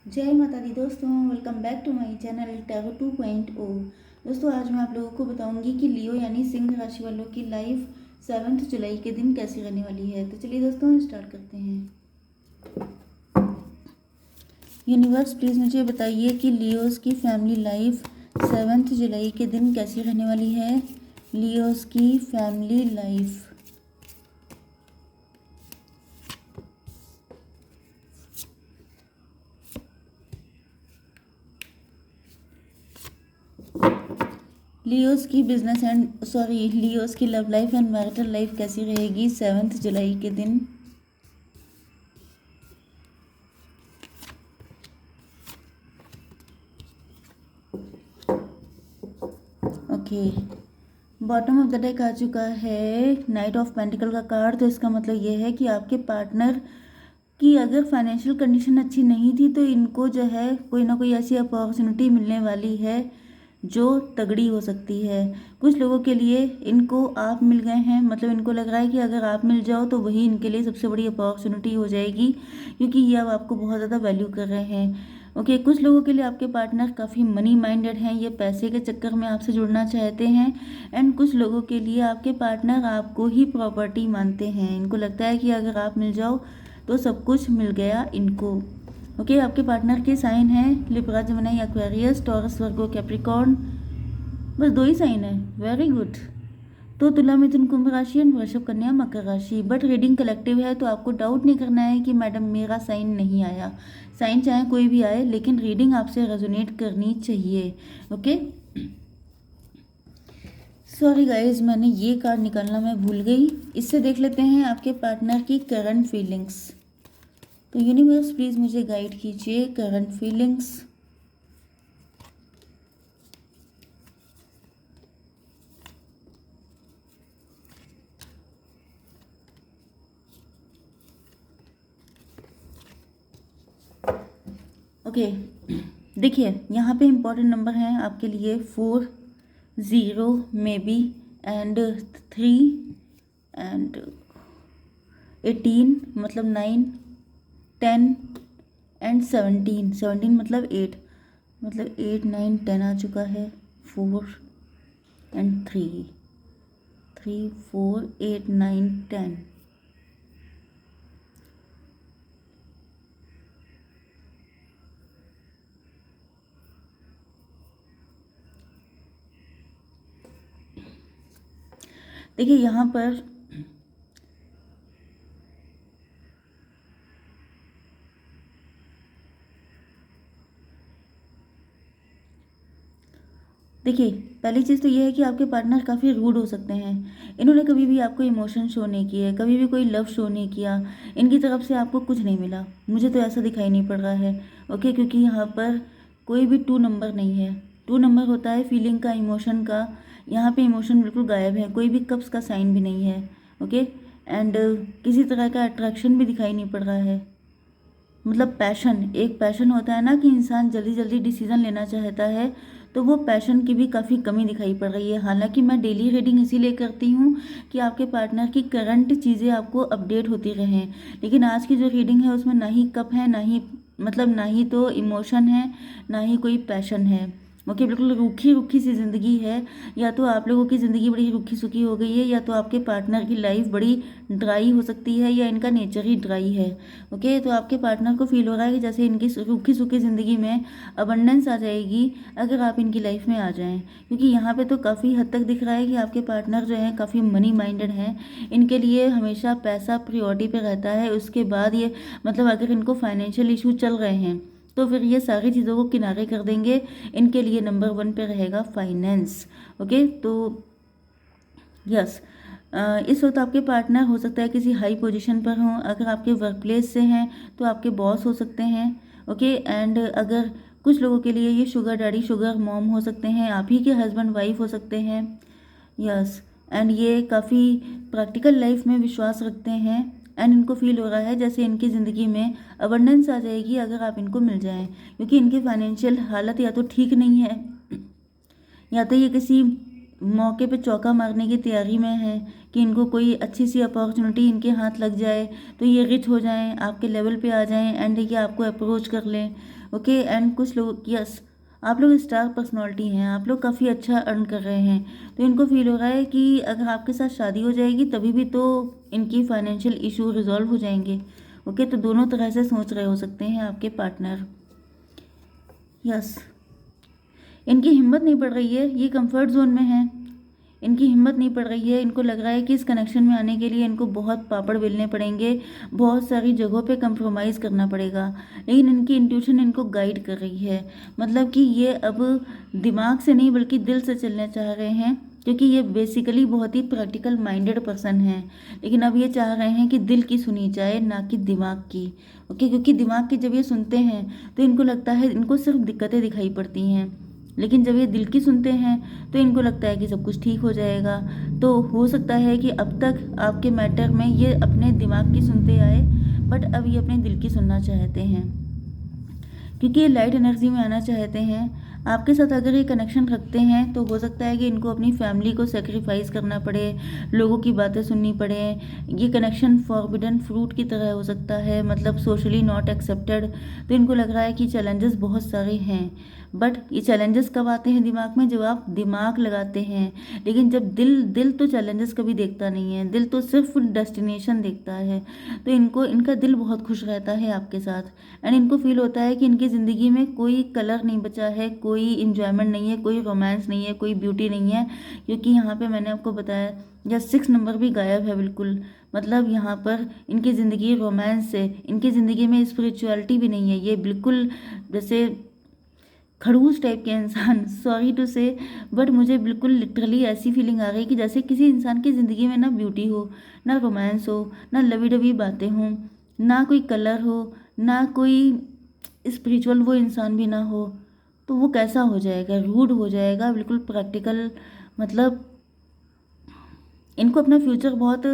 जय माता दी दोस्तों, welcome back to my channel tarot 2.0। दोस्तों आज मैं आप लोगों को बताऊंगी कि लियो यानी सिंह राशि वालों की लाइफ 7 जुलाई के दिन कैसी रहने वाली है। तो चलिए दोस्तों स्टार्ट करते हैं। यूनिवर्स प्लीज़ मुझे बताइए कि लियोस की फैमिली लाइफ 7 जुलाई के दिन कैसी रहने वाली है। लियोस की फैमिली लाइफ। लियोस की लियोस की love life and marital life कैसी रहेगी 7 जुलाई के दिन। Okay, bottom of the deck आ चुका है नाइट ऑफ पेंटिकल का कार्ड। तो इसका मतलब ये है कि आपके पार्टनर की अगर फाइनेंशियल कंडीशन अच्छी नहीं थी तो इनको जो है कोई ना कोई ऐसी अपॉर्चुनिटी मिलने वाली है जो तगड़ी हो सकती है। कुछ लोगों के लिए इनको आप मिल गए हैं, मतलब इनको लग रहा है कि अगर आप मिल जाओ तो वही इनके लिए सबसे बड़ी अपॉर्चुनिटी हो जाएगी, क्योंकि ये अब आपको बहुत ज़्यादा वैल्यू कर रहे हैं। ओके, कुछ लोगों के लिए आपके पार्टनर काफ़ी मनी माइंडेड हैं, ये पैसे के चक्कर में आपसे जुड़ना चाहते हैं। एंड कुछ लोगों के लिए आपके पार्टनर आपको ही प्रॉपर्टी मानते हैं, इनको लगता है कि अगर आप मिल जाओ तो सब कुछ मिल गया इनको। ओके, आपके पार्टनर के साइन हैं लिब्रा, जेमिनी, एक्वेरियस, टॉरस, वर्गो, कैप्रिकॉर्न। बस 2 ही साइन है, वेरी गुड। तो तुला, मिथुन, कुंभ राशि एंड वृषभ, कन्या, मकर राशि। बट रीडिंग कलेक्टिव है तो आपको डाउट नहीं करना है कि मैडम मेरा साइन नहीं आया। साइन चाहे कोई भी आए लेकिन रीडिंग आपसे रेजोनेट करनी चाहिए। ओके, सॉरी गाइज, मैंने ये कार्ड निकालना मैं भूल गई। इससे देख लेते हैं आपके पार्टनर की करंट फीलिंग्स। तो यूनिवर्स प्लीज़ मुझे गाइड कीजिए करंट फीलिंग्स। ओके, देखिए यहाँ पे इम्पोर्टेंट नंबर हैं आपके लिए 4, 0 मे बी एंड 3 एंड 18 मतलब 9, 10 एंड 17। 17 मतलब 8, मतलब 8, 9, 10 आ चुका है। 4 एंड 3, 3, 4, 8, 9, 10। देखिए यहाँ पर देखिए, पहली चीज़ तो ये है कि आपके पार्टनर काफ़ी रूड हो सकते हैं। इन्होंने कभी भी आपको इमोशन शो नहीं किए, कभी भी कोई लव शो नहीं किया। इनकी तरफ से आपको कुछ नहीं मिला, मुझे तो ऐसा दिखाई नहीं पड़ रहा है। ओके, क्योंकि यहाँ पर कोई भी 2 नंबर नहीं है। 2 नंबर होता है फीलिंग का, इमोशन का। यहाँ पे इमोशन बिल्कुल गायब है, कोई भी कप्स का साइन भी नहीं है। ओके, एंड किसी तरह का अट्रैक्शन भी दिखाई नहीं पड़ रहा है। मतलब पैशन, एक पैशन होता है ना कि इंसान जल्दी जल्दी डिसीजन लेना चाहता है, तो वो पैशन की भी काफ़ी कमी दिखाई पड़ रही है। हालांकि मैं डेली रीडिंग इसीलिए करती हूँ कि आपके पार्टनर की करंट चीज़ें आपको अपडेट होती रहें, लेकिन आज की जो रीडिंग है उसमें ना ही कप है, ना ही मतलब ना ही तो इमोशन है, ना ही कोई पैशन है। ओके, बिल्कुल रूखी रूखी सी ज़िंदगी है। या तो आप लोगों की ज़िंदगी बड़ी रूखी सूखी हो गई है, या तो आपके पार्टनर की लाइफ बड़ी ड्राई हो सकती है, या इनका नेचर ही ड्राई है। ओके, तो आपके पार्टनर को फील हो रहा है कि जैसे इनकी रूखी सूखी ज़िंदगी में अबंडेंस आ जाएगी अगर आप इनकी लाइफ में आ जाएं, क्योंकि यहाँ पे तो काफ़ी हद तक दिख रहा है कि आपके पार्टनर जो हैं काफ़ी मनी माइंडेड हैं। इनके लिए हमेशा पैसा प्रायोरिटी पे रहता है। उसके बाद ये मतलब अगर इनको फाइनेंशियल इशू चल रहे हैं तो फिर ये सारी चीज़ों को किनारे कर देंगे। इनके लिए नंबर 1 पे रहेगा फाइनेंस। ओके, तो यस, इस वक्त आपके पार्टनर हो सकता है किसी हाई पोजीशन पर हों। अगर आपके वर्क प्लेस से हैं तो आपके बॉस हो सकते हैं। ओके, एंड अगर कुछ लोगों के लिए ये शुगर डैडी, शुगर मॉम हो सकते हैं, आप ही के हस्बैंड वाइफ हो सकते हैं। यस, एंड ये काफ़ी प्रैक्टिकल लाइफ में विश्वास रखते हैं। एंड इनको फील हो रहा है जैसे इनकी ज़िंदगी में अबंडेंस आ जाएगी अगर आप इनको मिल जाएं, क्योंकि इनकी फाइनेंशियल हालत या तो ठीक नहीं है, या तो ये किसी मौके पे चौका मारने की तैयारी में है कि इनको कोई अच्छी सी अपॉर्चुनिटी इनके हाथ लग जाए तो ये रिच हो जाएं, आपके लेवल पे आ जाएं एंड ये आपको अप्रोच कर लें। ओके। एंड कुछ लोग, यस, आप लोग स्टार पर्सनालिटी हैं, आप लोग काफ़ी अच्छा अर्न कर रहे हैं, तो इनको फील हो रहा है कि अगर आपके साथ शादी हो जाएगी तभी भी तो इनकी फाइनेंशियल इशू रिजॉल्व हो जाएंगे। ओके, तो दोनों तरह से सोच रहे हो सकते हैं आपके पार्टनर। यस, इनकी हिम्मत नहीं पड़ रही है, ये कंफर्ट जोन में है, इनकी हिम्मत नहीं पड़ रही है। इनको लग रहा है कि इस कनेक्शन में आने के लिए इनको बहुत पापड़ बेलने पड़ेंगे, बहुत सारी जगहों पे कंप्रोमाइज़ करना पड़ेगा, लेकिन इनकी इंट्यूशन इनको गाइड कर रही है। मतलब कि ये अब दिमाग से नहीं बल्कि दिल से चलना चाह रहे हैं, क्योंकि ये बेसिकली बहुत ही प्रैक्टिकल माइंडेड पर्सन हैं, लेकिन अब ये चाह रहे हैं कि दिल की सुनी जाए ना कि दिमाग की। ओके, क्योंकि दिमाग की जब ये सुनते हैं तो इनको लगता है इनको सिर्फ दिक्कतें दिखाई पड़ती हैं, लेकिन जब ये दिल की सुनते हैं तो इनको लगता है कि सब कुछ ठीक हो जाएगा। तो हो सकता है कि अब तक आपके मैटर में ये अपने दिमाग की सुनते आए, बट अब ये अपने दिल की सुनना चाहते हैं, क्योंकि ये लाइट एनर्जी में आना चाहते हैं। आपके साथ अगर ये कनेक्शन रखते हैं तो हो सकता है कि इनको अपनी फैमिली को सेक्रीफाइस करना पड़े, लोगों की बातें सुननी पड़े। ये कनेक्शन फॉरबिडन फ्रूट की तरह हो सकता है, मतलब सोशली नॉट एक्सेप्टेड। तो इनको लग रहा है कि चैलेंजेस बहुत सारे हैं, बट ये चैलेंजेस कब आते हैं दिमाग में? जब आप दिमाग लगाते हैं। लेकिन जब दिल तो चैलेंजेस कभी देखता नहीं है, दिल तो सिर्फ डेस्टिनेशन देखता है। तो इनको, इनका दिल बहुत खुश रहता है आपके साथ, एंड इनको फील होता है कि इनकी ज़िंदगी में कोई कलर नहीं बचा है, कोई इन्जॉयमेंट नहीं है, कोई रोमांस नहीं है, कोई ब्यूटी नहीं है, क्योंकि यहाँ पे मैंने आपको बताया या 6 नंबर भी गायब है बिल्कुल। मतलब यहाँ पर इनकी ज़िंदगी रोमांस से, इनकी ज़िंदगी में स्पिरिचुअलिटी भी नहीं है। ये बिल्कुल जैसे खड़ूस टाइप के इंसान, सॉरी टू से, बट मुझे बिल्कुल लिटरली ऐसी फीलिंग आ गई कि जैसे किसी इंसान की ज़िंदगी में ना ब्यूटी हो, ना रोमांस हो, ना लवी डवी बातें हों, ना कोई कलर हो, ना कोई स्पिरिचुअल वो इंसान भी ना हो, तो वो कैसा हो जाएगा? रूड हो जाएगा, बिल्कुल प्रैक्टिकल। मतलब इनको अपना फ्यूचर बहुत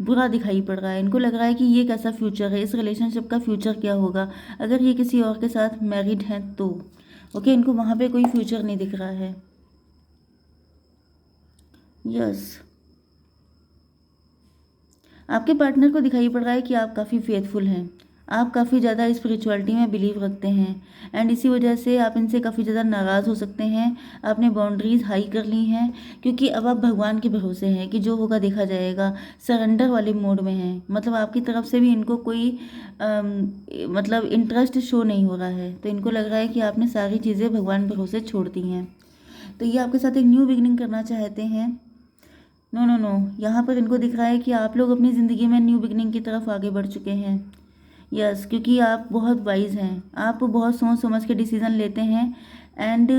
बुरा दिखाई पड़ रहा है। इनको लग रहा है कि ये कैसा फ्यूचर है, इस रिलेशनशिप का फ्यूचर क्या होगा अगर ये किसी और के साथ मैरिड हैं तो। ओके, इनको वहाँ पे कोई फ्यूचर नहीं दिख रहा है। यस, आपके पार्टनर को दिखाई पड़ रहा है कि आप काफ़ी फेथफुल हैं, आप काफ़ी ज़्यादा स्पिरिचुअलिटी में बिलीव रखते हैं, एंड इसी वजह से आप इनसे काफ़ी ज़्यादा नाराज़ हो सकते हैं। आपने बाउंड्रीज़ हाई कर ली हैं, क्योंकि अब आप भगवान के भरोसे हैं कि जो होगा देखा जाएगा, सरेंडर वाले मोड में हैं। मतलब आपकी तरफ से भी इनको कोई मतलब इंटरेस्ट शो नहीं हो रहा है, तो इनको लग रहा है कि आपने सारी चीज़ें भगवान भरोसे छोड़ दी हैं। तो ये आपके साथ एक न्यू बिगनिंग करना चाहते हैं। नो नो नो, यहाँ पर इनको दिख रहा है कि आप लोग अपनी ज़िंदगी में न्यू बिगनिंग की तरफ आगे बढ़ चुके हैं। यस, क्योंकि आप बहुत वाइज हैं, आप बहुत सोच समझ के डिसीज़न लेते हैं, एंड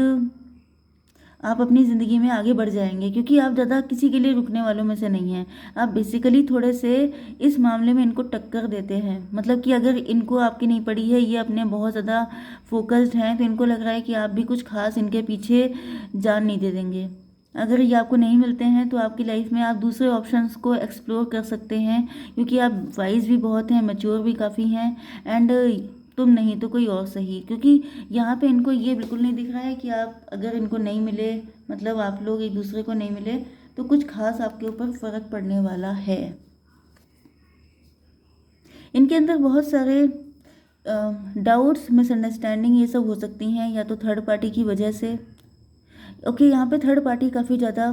आप अपनी ज़िंदगी में आगे बढ़ जाएंगे, क्योंकि आप ज़्यादा किसी के लिए रुकने वालों में से नहीं हैं। आप बेसिकली थोड़े से इस मामले में इनको टक्कर देते हैं, मतलब कि अगर इनको आपकी नहीं पड़ी है, ये अपने बहुत ज़्यादा फोकस्ड हैं, तो इनको लग रहा है कि आप भी कुछ खास इनके पीछे जान नहीं दे देंगे। अगर ये आपको नहीं मिलते हैं तो आपकी लाइफ में आप दूसरे ऑप्शंस को एक्सप्लोर कर सकते हैं, क्योंकि आप वाइज भी बहुत हैं, मैच्योर भी काफ़ी हैं, एंड तुम नहीं तो कोई और सही। क्योंकि यहाँ पे इनको ये बिल्कुल नहीं दिख रहा है कि आप अगर इनको नहीं मिले, मतलब आप लोग एक दूसरे को नहीं मिले, तो कुछ खास आपके ऊपर फ़र्क पड़ने वाला है। इनके अंदर बहुत सारे डाउट्स, मिसअंडरस्टैंडिंग ये सब हो सकती हैं, या तो थर्ड पार्टी की वजह से। ओके, यहाँ पे थर्ड पार्टी काफ़ी ज़्यादा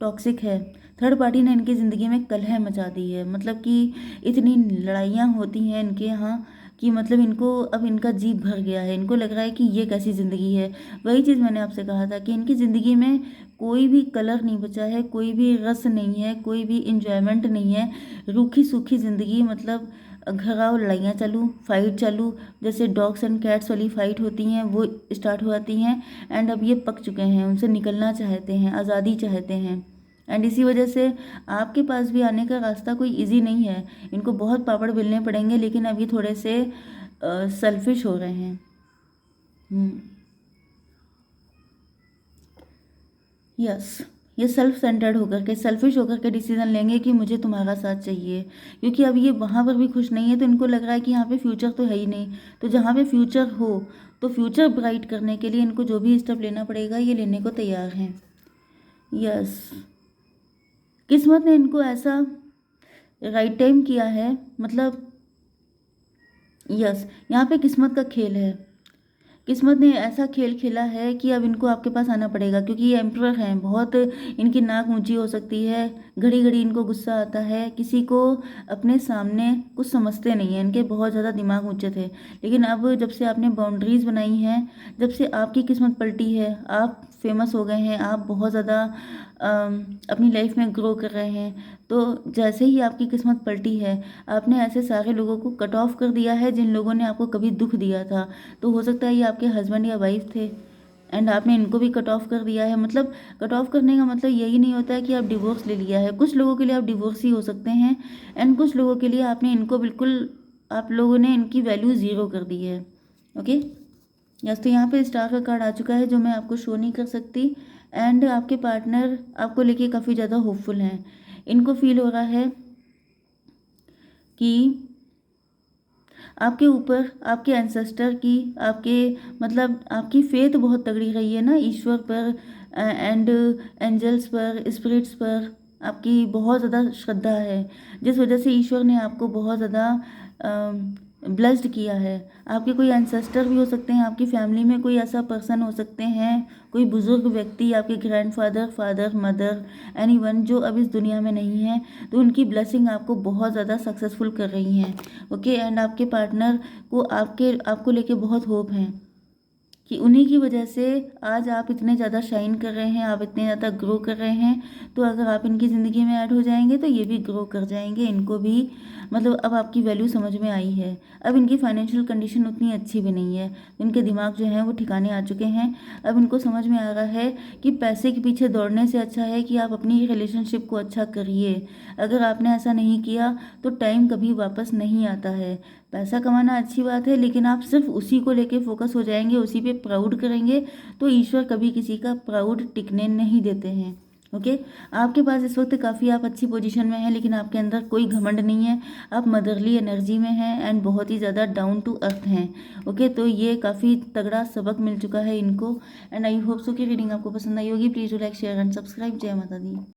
टॉक्सिक है। थर्ड पार्टी ने इनकी ज़िंदगी में कलह मचा दी है, मतलब कि इतनी लड़ाइयाँ होती हैं इनके यहाँ कि मतलब इनको अब इनका जी भर गया है। इनको लग रहा है कि ये कैसी ज़िंदगी है। वही चीज़ मैंने आपसे कहा था कि इनकी ज़िंदगी में कोई भी कलर नहीं बचा है, कोई भी रस नहीं है, कोई भी इंजॉयमेंट नहीं है। रूखी सूखी ज़िंदगी, मतलब घर आओ लड़ाइयाँ चालू, फाइट चालू, जैसे डॉग्स एंड कैट्स वाली फाइट होती हैं वो स्टार्ट हो जाती हैं। एंड अब ये पक चुके हैं, उनसे निकलना चाहते हैं, आज़ादी चाहते हैं, एंड इसी वजह से आपके पास भी आने का रास्ता कोई इजी नहीं है। इनको बहुत पापड़ बेलने पड़ेंगे, लेकिन अब ये थोड़े से सेल्फिश हो रहे हैं। यस, ये सेल्फ सेंटर्ड होकर के, सेल्फिश होकर के डिसीजन लेंगे कि मुझे तुम्हारा साथ चाहिए, क्योंकि अब ये वहाँ पर भी खुश नहीं है, तो इनको लग रहा है कि यहाँ पे फ्यूचर तो है ही नहीं। तो जहाँ पे फ्यूचर हो, तो फ्यूचर ब्राइट करने के लिए इनको जो भी स्टेप लेना पड़ेगा ये लेने को तैयार हैं। यस, किस्मत ने इनको ऐसा राइट टाइम किया है, मतलब यस, यहाँ पे किस्मत का खेल है। किस्मत ने ऐसा खेल खेला है कि अब इनको आपके पास आना पड़ेगा, क्योंकि ये एम्परर हैं। बहुत इनकी नाक ऊंची हो सकती है, घड़ी घड़ी इनको गुस्सा आता है, किसी को अपने सामने कुछ समझते नहीं हैं, इनके बहुत ज़्यादा दिमाग ऊंचे थे। लेकिन अब जब से आपने बाउंड्रीज़ बनाई हैं, जब से आपकी किस्मत पलटी है, आप फेमस हो गए हैं, आप बहुत ज़्यादा अपनी लाइफ में ग्रो कर रहे हैं, तो जैसे ही आपकी किस्मत पलटी है, आपने ऐसे सारे लोगों को कट ऑफ कर दिया है जिन लोगों ने आपको कभी दुख दिया था। तो हो सकता है ये आपके हस्बैंड या वाइफ थे, एंड आपने इनको भी कट ऑफ कर दिया है। मतलब कट ऑफ करने का मतलब यही नहीं होता है कि आप डिवोर्स ले लिया है। कुछ लोगों के लिए आप डिवोर्स ही हो सकते हैं, एंड कुछ लोगों के लिए आपने इनको बिल्कुल, आप लोगों ने इनकी वैल्यू ज़ीरो कर दी है। ओके, यस, तो यहाँ पे स्टार का कार्ड आ चुका है जो मैं आपको शो नहीं कर सकती। एंड आपके पार्टनर आपको लेके काफ़ी ज़्यादा होपफुल हैं। इनको फील हो रहा है कि आपके ऊपर आपके एंसेस्टर की, आपके मतलब आपकी फेथ बहुत तगड़ी रही है ना ईश्वर पर, एंड एंजल्स पर, स्पिरिट्स पर आपकी बहुत ज़्यादा श्रद्धा है, जिस वजह से ईश्वर ने आपको बहुत ज़्यादा ब्लेस्ड किया है। आपके कोई एंसेस्टर भी हो सकते हैं, आपकी फैमिली में कोई ऐसा पर्सन हो सकते हैं, कोई बुजुर्ग व्यक्ति, आपके ग्रैंडफादर, फादर, मदर, एनीवन जो अब इस दुनिया में नहीं है, तो उनकी ब्लेसिंग आपको बहुत ज़्यादा सक्सेसफुल कर रही हैं। ओके, एंड आपके पार्टनर को आपको लेके बहुत होप है कि उन्हीं की वजह से आज आप इतने ज़्यादा शाइन कर रहे हैं, आप इतने ज़्यादा ग्रो कर रहे हैं। तो अगर आप इनकी ज़िंदगी में ऐड हो जाएंगे तो ये भी ग्रो कर जाएंगे, इनको भी मतलब अब आपकी वैल्यू समझ में आई है। अब इनकी फाइनेंशियल कंडीशन उतनी अच्छी भी नहीं है, इनके दिमाग जो हैं वो ठिकाने आ चुके हैं। अब इनको समझ में आ रहा है कि पैसे के पीछे दौड़ने से अच्छा है कि आप अपनी रिलेशनशिप को अच्छा करिए। अगर आपने ऐसा नहीं किया तो टाइम कभी वापस नहीं आता है। पैसा कमाना अच्छी बात है, लेकिन आप सिर्फ उसी को लेके फोकस हो जाएंगे, उसी पे प्राउड करेंगे, तो ईश्वर कभी किसी का प्राउड टिकने नहीं देते हैं। ओके, आपके पास इस वक्त काफ़ी आप अच्छी पोजीशन में हैं, लेकिन आपके अंदर कोई घमंड नहीं है। आप मदरली एनर्जी में हैं एंड बहुत ही ज़्यादा डाउन टू अर्थ हैं। ओके, तो ये काफ़ी तगड़ा सबक मिल चुका है इनको। एंड आई होप सो कि रीडिंग आपको पसंद आई होगी। Please do like, share and subscribe. जय माता दी।